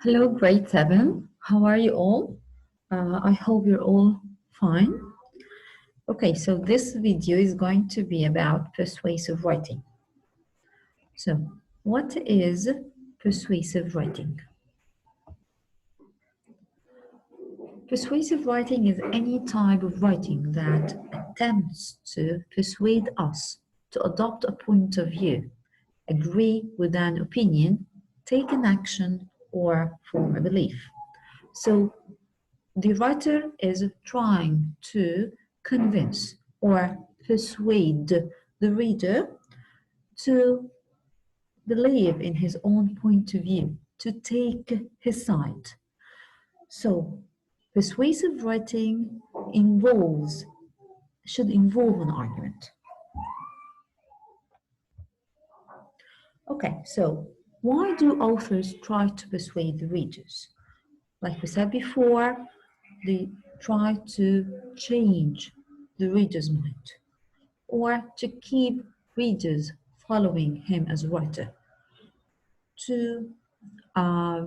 Hello, grade 7. How are you all? I hope you're all fine. Okay, so this video is going to be about persuasive writing. So, what is persuasive writing? Persuasive writing is any type of writing that attempts to persuade us to adopt a point of view, agree with an opinion, take an action, or form a belief. So, the writer is trying to convince or persuade the reader to believe in his own point of view, to take his side. So, persuasive writing should involve an argument. Okay, so why do authors try to persuade the readers? Like we said before, they try to change the reader's mind or to keep readers following him as a writer, to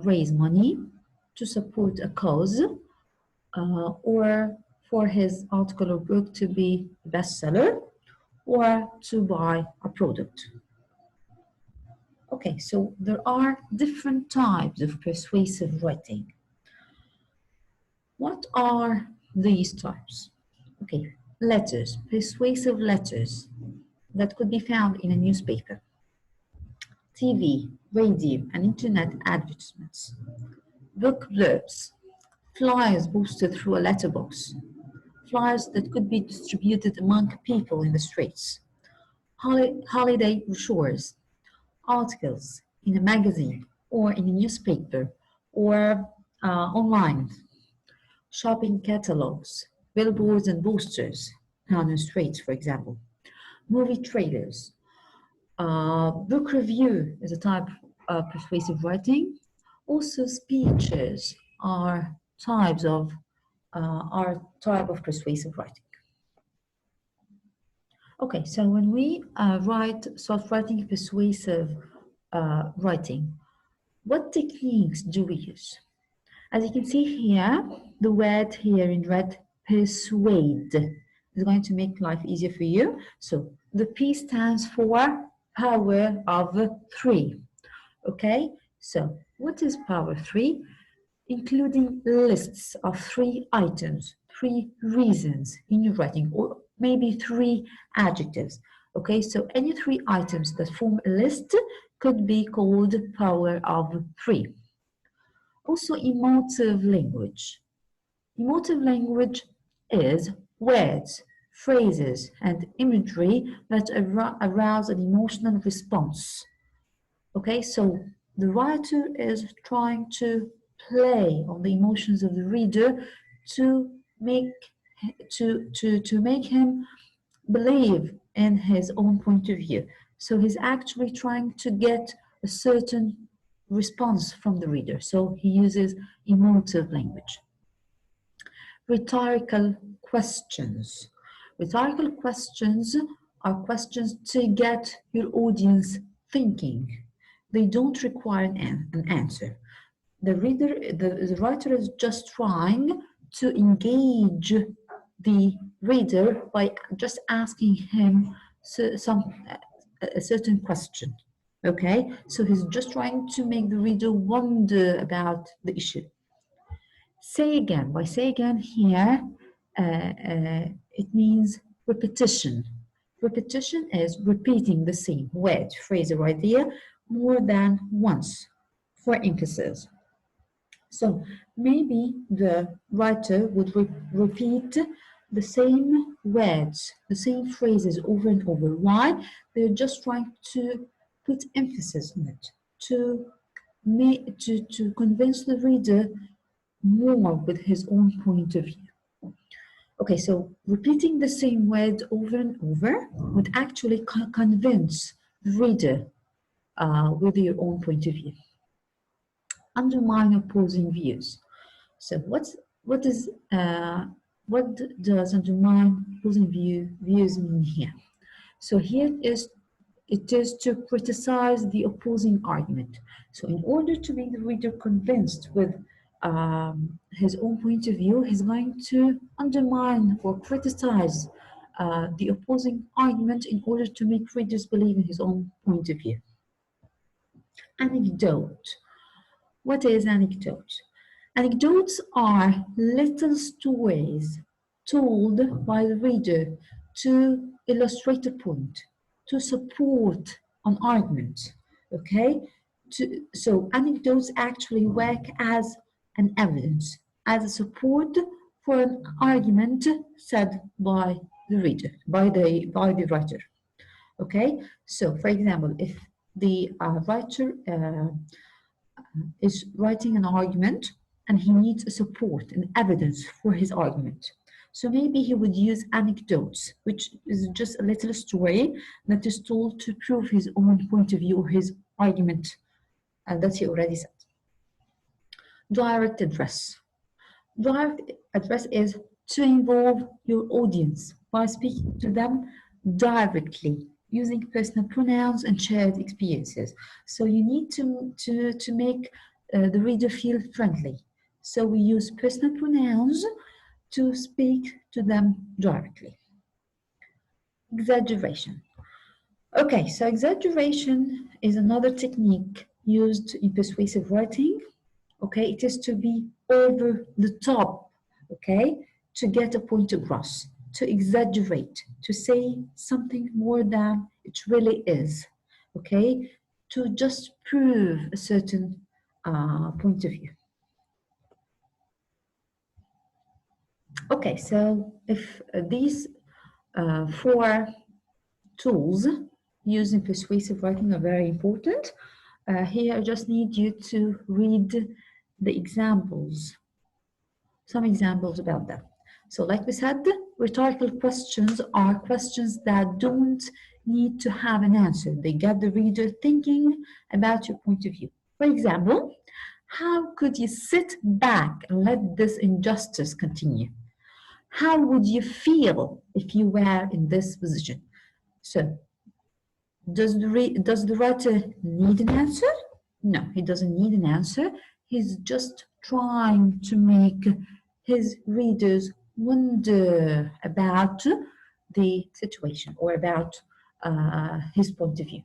raise money, to support a cause, or for his article or book to be a bestseller, or to buy a product. Okay, so there are different types of persuasive writing. What are these types? Okay, letters, persuasive letters that could be found in a newspaper, TV, radio, and internet advertisements, book blurbs, flyers posted through a letterbox, flyers that could be distributed among people in the streets, holiday brochures, articles in a magazine or in a newspaper or online, shopping catalogs, billboards and posters on the streets, for example, movie trailers. Book review is a type of persuasive writing. Also, speeches are type of persuasive writing. Okay, so when we start writing persuasive writing, what techniques do we use? As you can see here, the word here in red, persuade, is going to make life easier for you. So the P stands for power of 3. Okay, so what is power 3? Including lists of 3 items, 3 reasons in your writing, or maybe 3 adjectives. Okay, so any 3 items that form a list could be called power of 3. Also, emotive language. Emotive language is words, phrases, and imagery that arouse an emotional response. Okay, so the writer is trying to play on the emotions of the reader to make him believe in his own point of view. So he's actually trying to get a certain response from the reader. So he uses emotive language. Rhetorical questions. Rhetorical questions are questions to get your audience thinking. They don't require an answer. The writer is just trying to engage the reader by just asking him a certain question. Okay, so he's just trying to make the reader wonder about the issue. Say again. By say again here, it means repetition. Repetition is repeating the same word, phrase, or idea more than once for emphasis. So maybe the writer would repeat the same words, the same phrases over and over. Why? They're just trying to put emphasis on it, to convince the reader more with his own point of view. Okay, so repeating the same word over and over would actually convince the reader with your own point of view. Undermine opposing views. So what does undermine opposing views mean here? So here is it is to criticize the opposing argument. So in order to make the reader convinced with his own point of view, he's going to undermine or criticize the opposing argument in order to make readers believe in his own point of view. Anecdote. What is anecdote? Anecdotes are little stories told by the reader to illustrate a point, to support an argument. Okay? So anecdotes actually work as an evidence, as a support for an argument said by the reader, by the writer. Okay? So for example, if the writer is writing an argument and he needs a support and evidence for his argument. So maybe he would use anecdotes, which is just a little story that is told to prove his own point of view or his argument that he already said. Direct address. Direct address is to involve your audience by speaking to them directly using personal pronouns and shared experiences. So you need to make the reader feel friendly. So we use personal pronouns to speak to them directly. Exaggeration. Okay, so exaggeration is another technique used in persuasive writing. Okay, it is to be over the top, okay, to get a point across, to exaggerate, to say something more than it really is, okay, to just prove a certain point of view. Okay, so if these four tools used in persuasive writing are very important, here I just need you to read the examples, some examples about them. So like we said, rhetorical questions are questions that don't need to have an answer. They get the reader thinking about your point of view. For example, how could you sit back and let this injustice continue? How would you feel if you were in this position? So does the writer need an answer? No, he doesn't need an answer. He's just trying to make his readers wonder about the situation or about his point of view.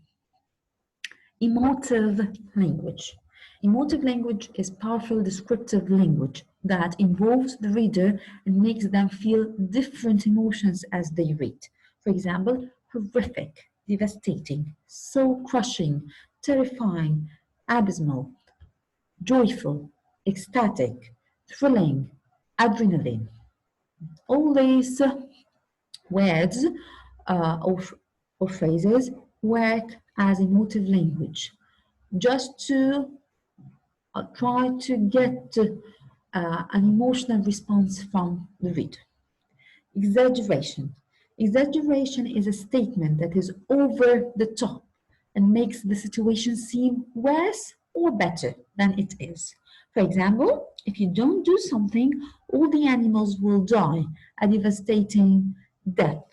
Emotive language. Emotive language is powerful descriptive language that involves the reader and makes them feel different emotions as they read. For example, horrific, devastating, soul crushing, terrifying, abysmal, joyful, ecstatic, thrilling, adrenaline. All these words or phrases work as emotive language just to try to get an emotional response from the reader. Exaggeration. Exaggeration is a statement that is over the top and makes the situation seem worse or better than it is. For example, if you don't do something, all the animals will die a devastating death.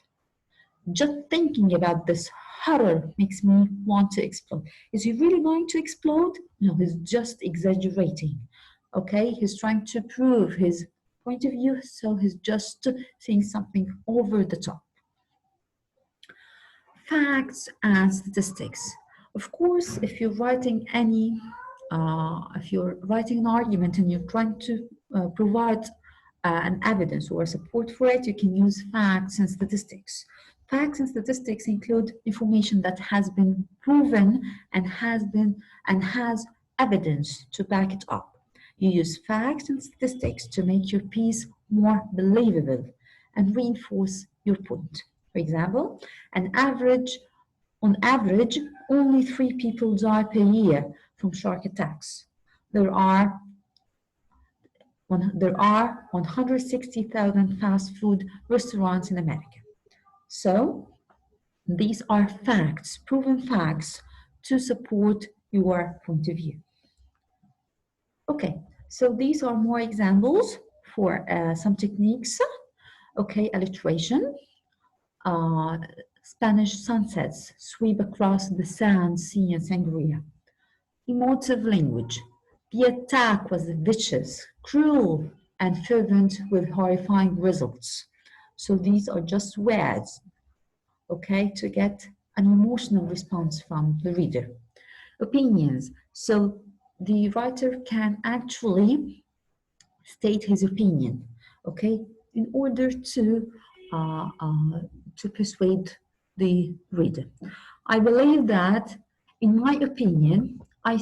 Just thinking about this horror makes me want to explode. Is he really going to explode? No, he's just exaggerating. Okay, he's trying to prove his point of view, so he's just saying something over the top. Facts and statistics. Of course, if you're writing if you're writing an argument and you're trying to provide an evidence or support for it, you can use facts and statistics. Facts and statistics include information that has been proven and has evidence to back it up. You use facts and statistics to make your piece more believable and reinforce your point. For example, on average, only 3 people die per year from shark attacks. There are 160,000 fast food restaurants in America. So these are facts, proven facts, to support your point of view. Okay, so these are more examples for some techniques. Okay, alliteration, Spanish sunsets sweep across the sand, sea, and sangria. Emotive language. The attack was vicious, cruel, and fervent with horrifying results. So these are just words, okay, to get an emotional response from the reader. Opinions. So the writer can actually state his opinion, okay, in order uh, uh, to persuade the reader. I believe that, in my opinion, I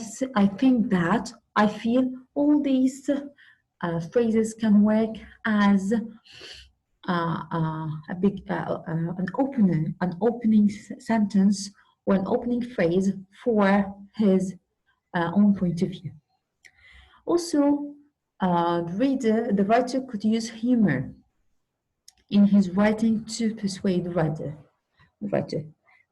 think that, I feel all these phrases can work as a big an opening sentence or an opening phrase for his own point of view. Also, the writer could use humor in his writing to persuade the writer.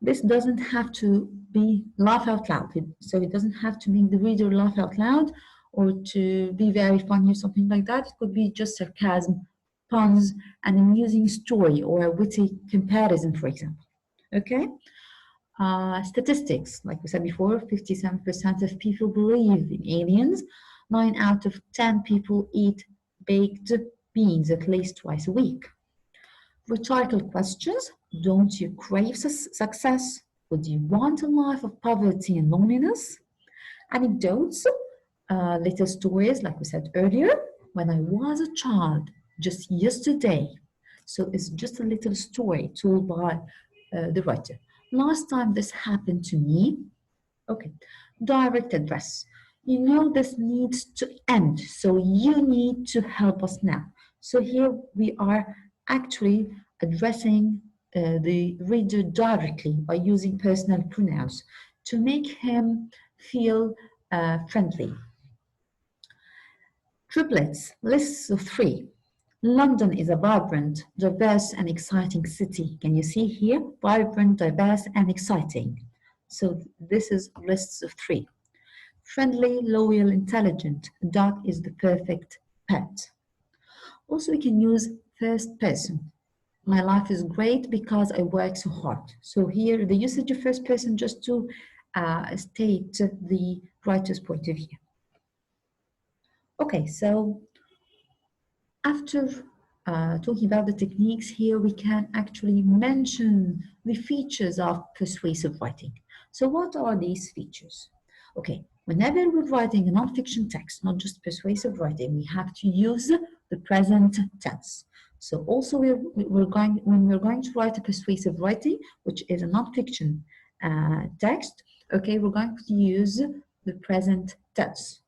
This doesn't have to be laugh out loud, so it doesn't have to make the reader laugh out loud or to be very funny or something like that. It could be just sarcasm, puns, an amusing story, or a witty comparison, for example. Okay? Statistics, like we said before, 57% of people believe in aliens. 9 out of 10 people eat baked beans at least twice a week. Rhetorical questions. Don't you crave success? Would you want a life of poverty and loneliness? Anecdotes, little stories, like we said earlier. When I was a child, just yesterday. So it's just a little story told by the writer. Last time this happened to me. Okay. Direct address. You know this needs to end, so you need to help us now. So here we are actually addressing the reader directly by using personal pronouns to make him feel friendly. Triplets, lists of three. London is a vibrant, diverse, and exciting city. Can you see here? Vibrant, diverse, and exciting. So this is lists of three. Friendly, loyal, intelligent. A dog is the perfect pet. Also, we can use first person. My life is great because I work so hard. So here, the usage of first person just to state the writer's point of view. Okay, so after talking about the techniques here, we can actually mention the features of persuasive writing. So what are these features? Okay, whenever we're writing a nonfiction text, not just persuasive writing, we have to use the present tense. So also when we're going to write a persuasive writing, which is a nonfiction text, okay, we're going to use the present tense.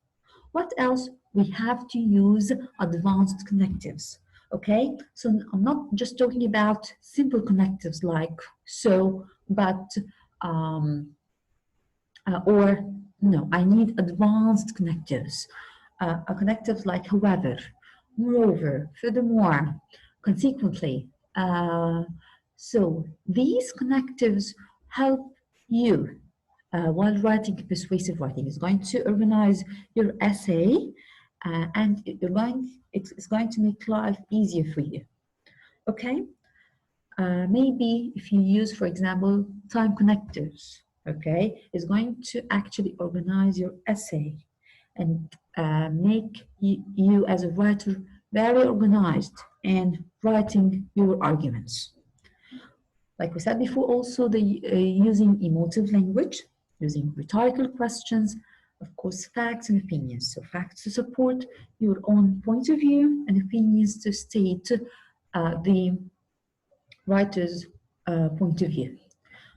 What else? We have to use advanced connectives. Okay, so I'm not just talking about simple connectives like so, but or no, I need advanced connectives. Connectives like however, moreover, furthermore, consequently. So these connectives help you while writing persuasive writing. It's going to organize your essay and it's going to make life easier for you. Okay? Maybe if you use, for example, time connectors, okay, it's going to actually organize your essay and make you as a writer very organized in writing your arguments. Like we said before, also the using emotive language, using rhetorical questions, of course, facts and opinions. So facts to support your own point of view and opinions to state the writer's point of view.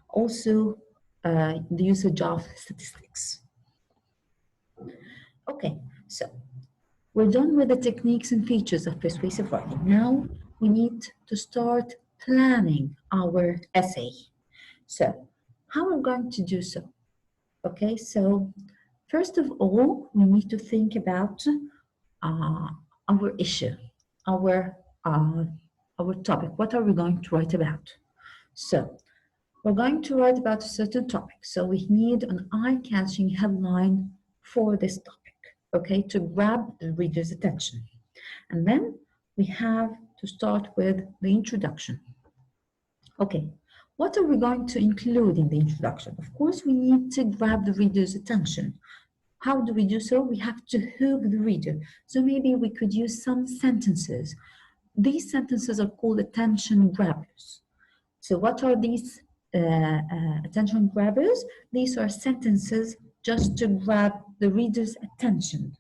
Also, the usage of statistics. Okay, so we're done with the techniques and features of persuasive writing. Now we need to start planning our essay. So, how are we going to do so? Okay, so first of all, we need to think about our issue, our uh, our topic. What are we going to write about? So, we're going to write about a certain topic. So we need an eye-catching headline for this topic, okay, to grab the reader's attention. And then we have to start with the introduction. Okay, What are we going to include in the introduction? Of course, we need to grab the reader's attention. How do we do so? We have to hook the reader. So maybe we could use some sentences. These sentences are called attention grabbers. So what are these attention grabbers? These are sentences just to grab the reader's attention,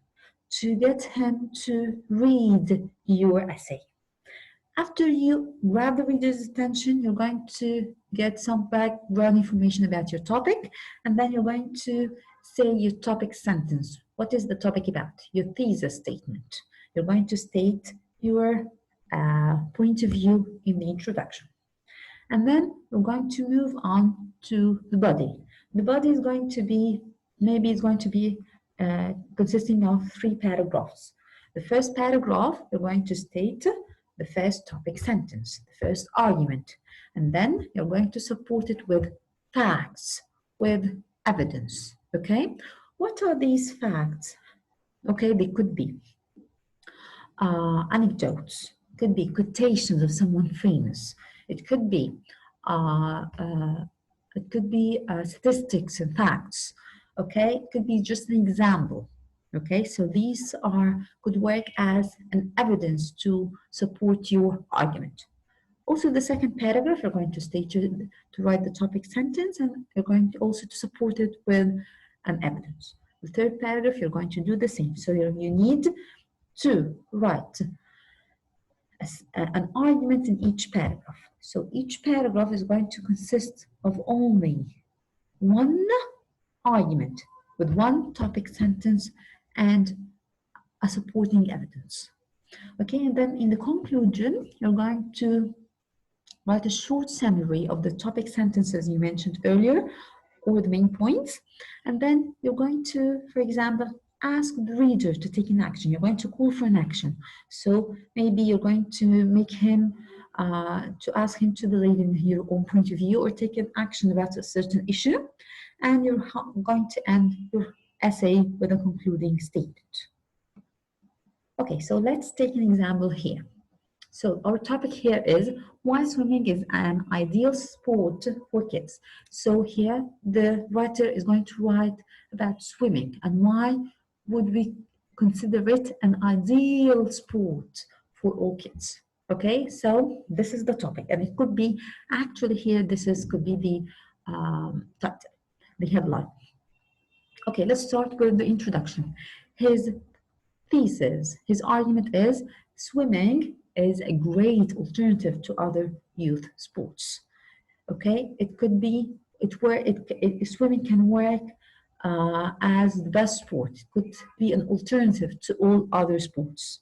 to get him to read your essay. After you grab the reader's attention, you're going to get some background information about your topic, and then you're going to say your topic sentence. What is the topic about? Your thesis statement. You're going to state your point of view in the introduction. And then we're going to move on to the body. The body is going to be, maybe it's going to be consisting of 3 paragraphs. The first paragraph, you're going to state the first topic sentence, the first argument. And then you're going to support it with facts, with evidence, okay? What are these facts? Okay, they could be anecdotes, could be quotations of someone famous. It could be uh, uh, statistics and facts. Okay, it could be just an example. Okay, so these could work as an evidence to support your argument. Also, the second paragraph, you're going to state to write the topic sentence, and you're going to also to support it with an evidence. The third paragraph, you're going to do the same. So you need to write an argument in each paragraph. So each paragraph is going to consist of only one argument with one topic sentence and a supporting evidence. Okay, and then in the conclusion, you're going to write a short summary of the topic sentences you mentioned earlier, or the main points, and then you're going to, for example, ask the reader to take an action. You're going to call for an action. So maybe you're going to make him, to ask him to believe in your own point of view or take an action about a certain issue. And you're going to end your essay with a concluding statement. Okay, so let's take an example here. So our topic here is why swimming is an ideal sport for kids. So here the writer is going to write about swimming and why would we consider it an ideal sport for all kids. Okay, so this is the topic, and it could be actually here. Could be the title, the headline. Okay, let's start with the introduction. His thesis, his argument is swimming is a great alternative to other youth sports. Okay, it could be swimming can work as the best sport. It could be an alternative to all other sports.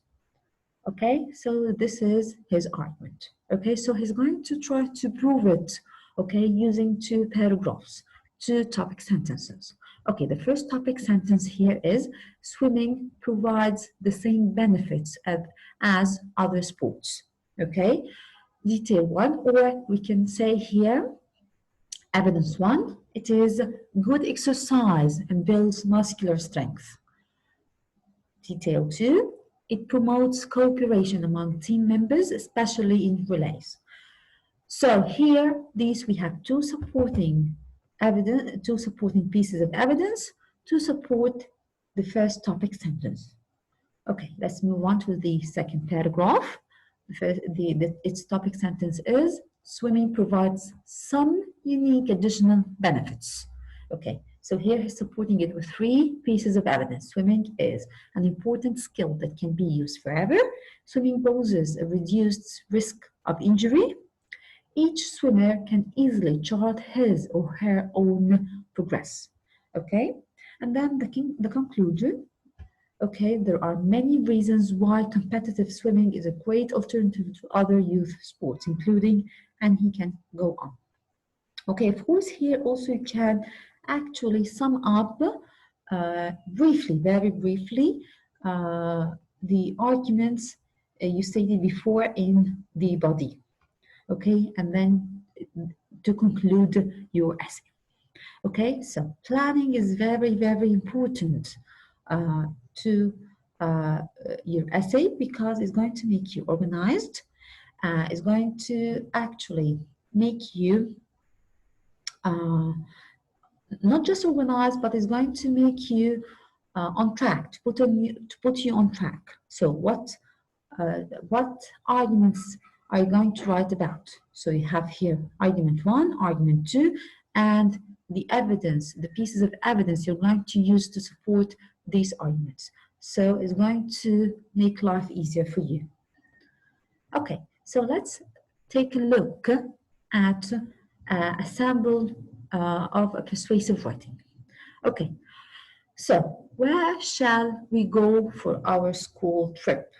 Okay, so this is his argument. Okay, so he's going to try to prove it, okay, using 2 paragraphs, 2 topic sentences. Okay, the first topic sentence here is swimming provides the same benefits as other sports. Okay, detail 1, or we can say here, evidence 1, it is good exercise and builds muscular strength. Detail 2, it promotes cooperation among team members, especially in relays. So here, we have 2 supporting evidence, 2 supporting pieces of evidence to support the first topic sentence. Okay, let's move on to the second paragraph. Its topic sentence is swimming provides some unique additional benefits. Okay, so here he's supporting it with 3 pieces of evidence. Swimming is an important skill that can be used forever. Swimming poses a reduced risk of injury. Each swimmer can easily chart his or her own progress. Okay, and then the conclusion. Okay, there are many reasons why competitive swimming is a great alternative to other youth sports, including, and he can go on. Okay, of course, here also you can actually sum up briefly, very briefly, the arguments you stated before in the body. Okay, and then to conclude your essay. Okay, so planning is very, very important to your essay because it's going to make you organized. It's going to actually make you not just organize, but it's going to make you on track, to put you on track. So what arguments are you going to write about? So you have here argument 1, argument 2, and the evidence, the pieces of evidence you're going to use to support these arguments. So it's going to make life easier for you. Okay, so let's take a look at a sample of a persuasive writing. Okay, so where shall we go for our school trip?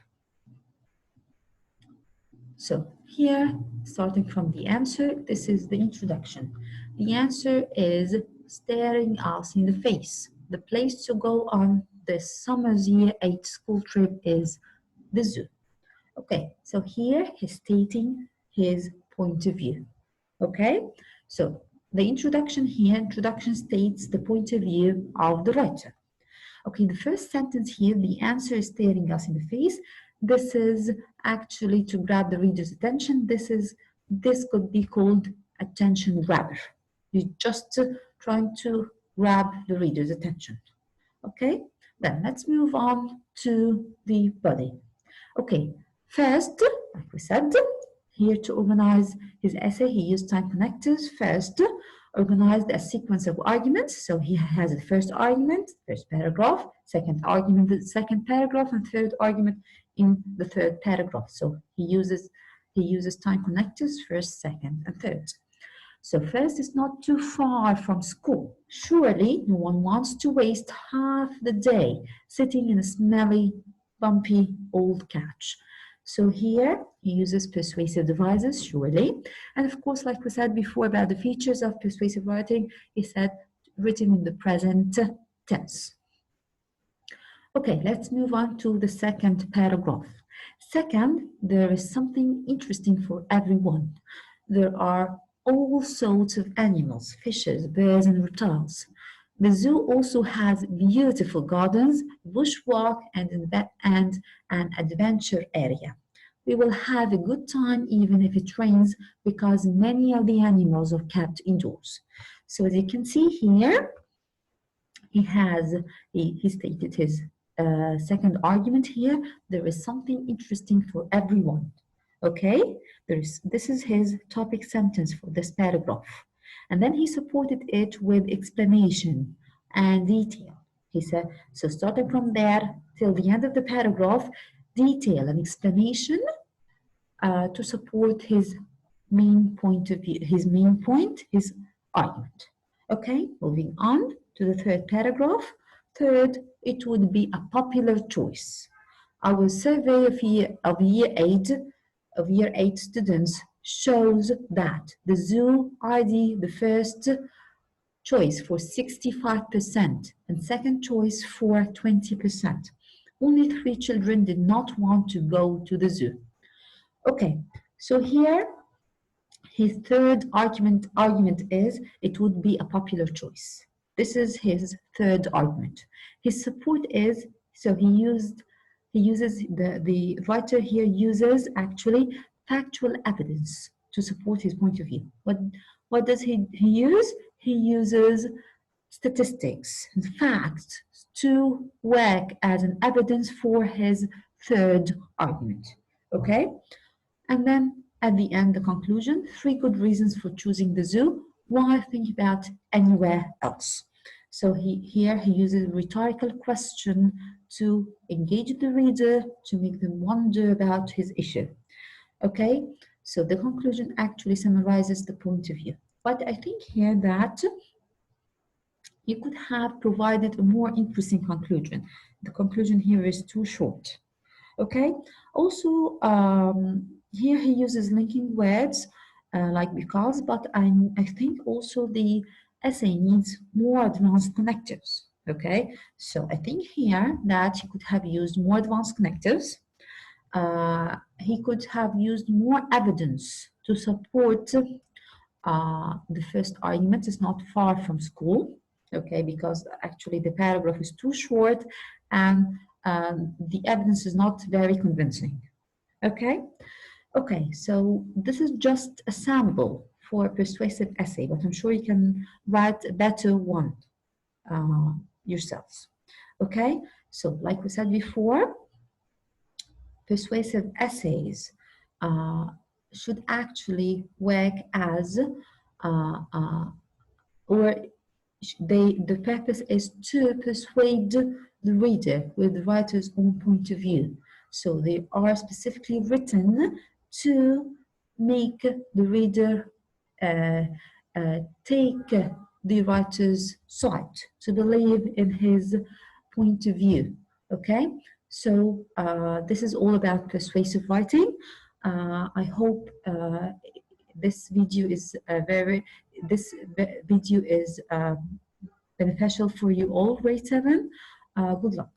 So here, starting from the answer, this is the introduction. The answer is staring us in the face. The place to go on this summer's year 8 school trip is the zoo. Okay, so here he's stating his point of view. Okay, so the introduction here, introduction states the point of view of the writer. Okay, the first sentence here, the answer is staring us in the face. This is actually to grab the reader's attention. This could be called attention grabber. You're just trying to grab the reader's attention. Okay, then let's move on to the body. Okay, first, like we said, here to organize his essay, he used time connectors. First, organized a sequence of arguments. So he has the first argument, first paragraph, second argument, the second paragraph, and third argument in the third paragraph. So he uses time connectors, first, second, and third. So first is not too far from school. Surely no one wants to waste half the day sitting in a smelly, bumpy old couch. So here he uses persuasive devices, surely. And of course, like we said before about the features of persuasive writing, he said written in the present tense. Okay, let's move on to the second paragraph. Second, there is something interesting for everyone. There are all sorts of animals, fishes, birds, and reptiles. The zoo also has beautiful gardens, bushwalk, and an adventure area. We will have a good time even if it rains because many of the animals are kept indoors. So as you can see here, he stated his second argument here. There is something interesting for everyone. Okay, this is his topic sentence for this paragraph. And then he supported it with explanation and detail. He said, so starting from there till the end of the paragraph, detail and explanation to support his main point of view, his argument. Okay, moving on to the third paragraph. Third, it would be a popular choice. Our survey of year 8 students shows that the zoo ID the first choice for 65% and second choice for 20%. Only 3 children did not want to go to the zoo. Okay, so here his third argument is it would be a popular choice. This is his third argument. His support is, so the writer here uses actually factual evidence to support his point of view. What does he use? He uses statistics and facts to work as an evidence for his third argument. Okay? And then at the end, the conclusion, 3 good reasons for choosing the zoo. Why think about anywhere else? So here he uses a rhetorical question to engage the reader, to make them wonder about his issue. Okay, so the conclusion actually summarizes the point of view. But I think here that you could have provided a more interesting conclusion. The conclusion here is too short. Okay, also here he uses linking words like because, but I think also the essay needs more advanced connectives. Okay, so I think here that he could have used more advanced connectives. He could have used more evidence to support the first argument is not far from school. Okay, because actually the paragraph is too short and the evidence is not very convincing. Okay, so this is just a sample for persuasive essay, but I'm sure you can write a better one yourselves. Okay, so like we said before, persuasive essays uh, should actually work as or the purpose is to persuade the reader with the writer's own point of view. So they are specifically written to make the reader uh, take the writer's side, to believe in his point of view. Okay, so this is all about persuasive writing. I hope this video is video is beneficial for you all, grade 7. Good luck.